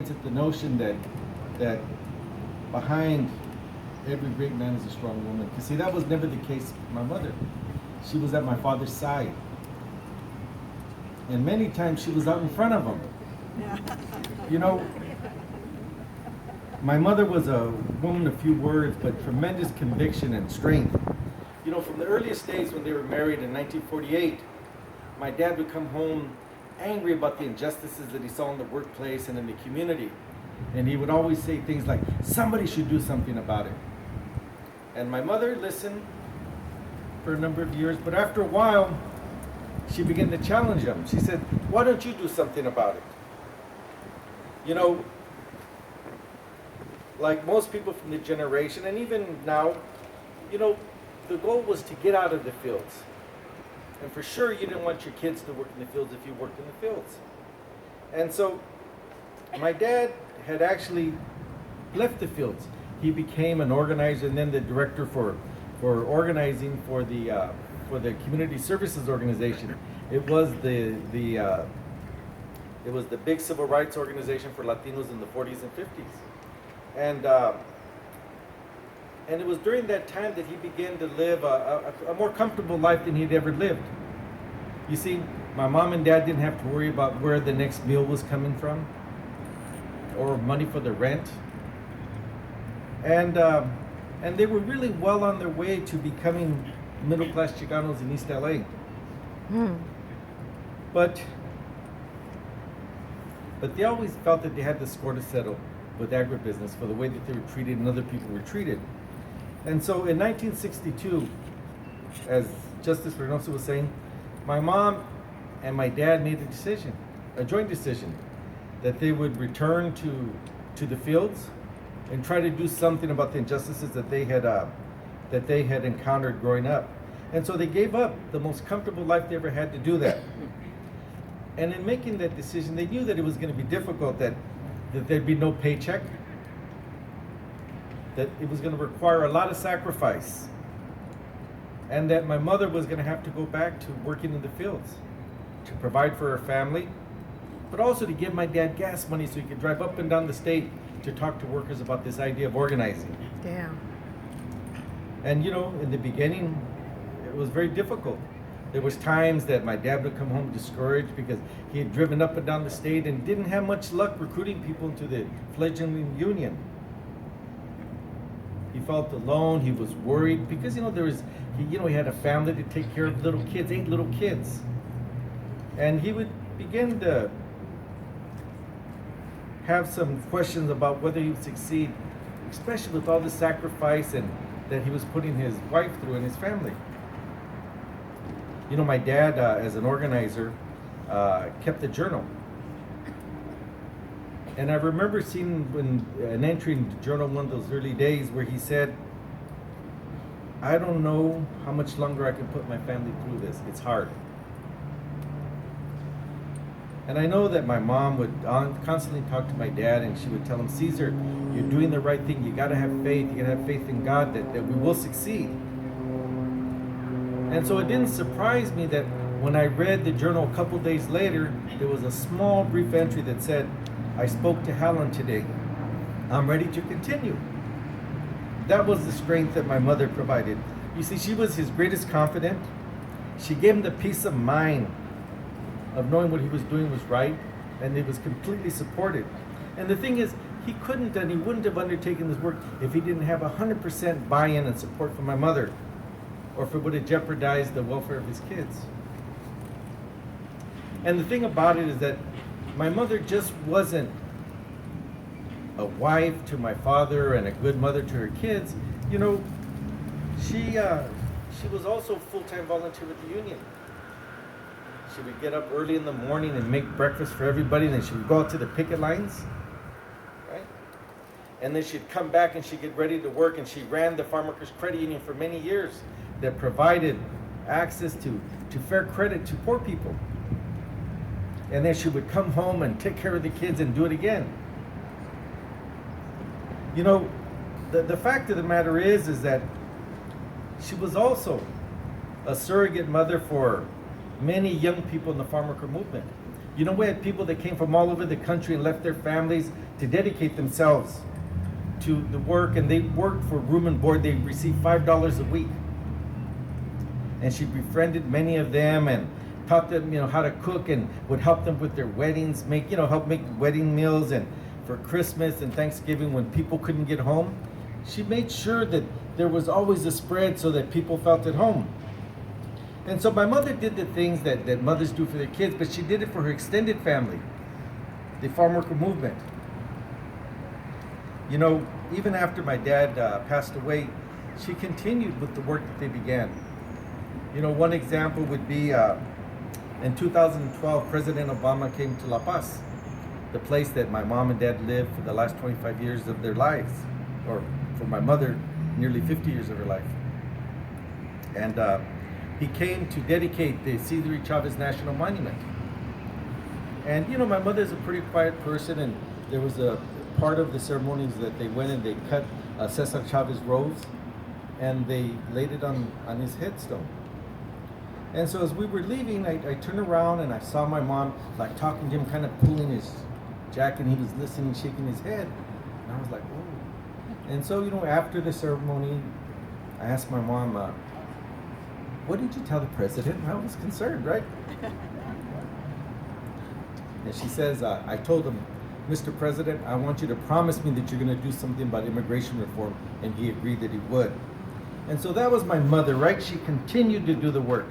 It's the notion that behind every great man is a strong woman. You see, that was never the case with my mother. She was at my father's side. And many times she was out in front of him. You know, my mother was a woman of few words, but tremendous conviction and strength. You know, from the earliest days when they were married in 1948, my dad would come home angry about the injustices that he saw in the workplace and in the community. And he would always say things like, somebody should do something about it. And my mother listened for a number of years, but after a while, she began to challenge him. She said, why don't you do something about it? You know, like most people from the generation, and even now, you know, the goal was to get out of the fields. And for sure, you didn't want your kids to work in the fields if you worked in the fields. And so, my dad had actually left the fields. He became an organizer and then the director for organizing for the community services organization. It was the big civil rights organization for Latinos in the 40s and 50s. And it was during that time that he began to live a more comfortable life than he'd ever lived. You see, my mom and dad didn't have to worry about where the next meal was coming from or money for the rent. And they were really well on their way to becoming middle-class Chicanos in East LA. But they always felt that they had the score to settle with agribusiness for the way that they were treated and other people were treated. And so in 1962, as Justice Reynoso was saying, my mom and my dad made a joint decision, that they would return to the fields and try to do something about the injustices that they had encountered growing up. And so they gave up the most comfortable life they ever had to do that. And in making that decision, they knew that it was going to be difficult, that there'd be no paycheck, that it was going to require a lot of sacrifice, and that my mother was going to have to go back to working in the fields to provide for her family, but also to give my dad gas money so he could drive up and down the state to talk to workers about this idea of organizing. Damn. And you know, in the beginning, it was very difficult. There was times that my dad would come home discouraged because he had driven up and down the state and didn't have much luck recruiting people into the fledgling union. He felt alone, he was worried because he had a family to take care of little kids, 8 little kids. And he would begin to have some questions about whether he would succeed, especially with all the sacrifice and that he was putting his wife through and his family. You know, my dad, as an organizer, kept a journal. And I remember seeing an entry in the journal one of those early days where he said, I don't know how much longer I can put my family through this. It's hard. And I know that my mom would constantly talk to my dad, and she would tell him, Cesar, you're doing the right thing. You got to have faith. You got to have faith in God that we will succeed. And so it didn't surprise me that when I read the journal a couple days later, there was a small brief entry that said, I spoke to Helen today. I'm ready to continue. That was the strength that my mother provided. You see, she was his greatest confidant. She gave him the peace of mind of knowing what he was doing was right, and it was completely supported. And the thing is, he couldn't and he wouldn't have undertaken this work if he didn't have 100% buy-in and support from my mother, or if it would have jeopardized the welfare of his kids. And the thing about it is that my mother just wasn't a wife to my father and a good mother to her kids. You know, she was also a full-time volunteer with the union. She would get up early in the morning and make breakfast for everybody, and then she would go out to the picket lines, right? And then she'd come back and she'd get ready to work, and she ran the Farm Workers Credit Union for many years that provided access to fair credit to poor people. And then she would come home and take care of the kids and do it again. You know, the fact of the matter is that she was also a surrogate mother for many young people in the farm worker movement. You know, we had people that came from all over the country and left their families to dedicate themselves to the work, and they worked for room and board. They received $5 a week. And she befriended many of them and taught them, how to cook, and would help them with their weddings, help make wedding meals, and for Christmas and Thanksgiving when people couldn't get home. She made sure that there was always a spread so that people felt at home. And so my mother did the things that mothers do for their kids, but she did it for her extended family, the farm worker movement. Even after my dad passed away, she continued with the work that they began. One example would be in 2012, President Obama came to La Paz, the place that my mom and dad lived for the last 25 years of their lives, or for my mother, nearly 50 years of her life. And he came to dedicate the Cesar Chavez National Monument. And my mother's a pretty quiet person, and there was a part of the ceremonies that they went and they cut Cesar Chavez rose, and they laid it on his headstone. And so as we were leaving, I turned around and I saw my mom talking to him, kind of pulling his jacket, and he was listening, shaking his head. And I was like, whoa. And so, after the ceremony, I asked my mom, what did you tell the president? I was concerned, right? And she says, I told him, Mr. President, I want you to promise me that you're going to do something about immigration reform. And he agreed that he would. And so that was my mother, right? She continued to do the work.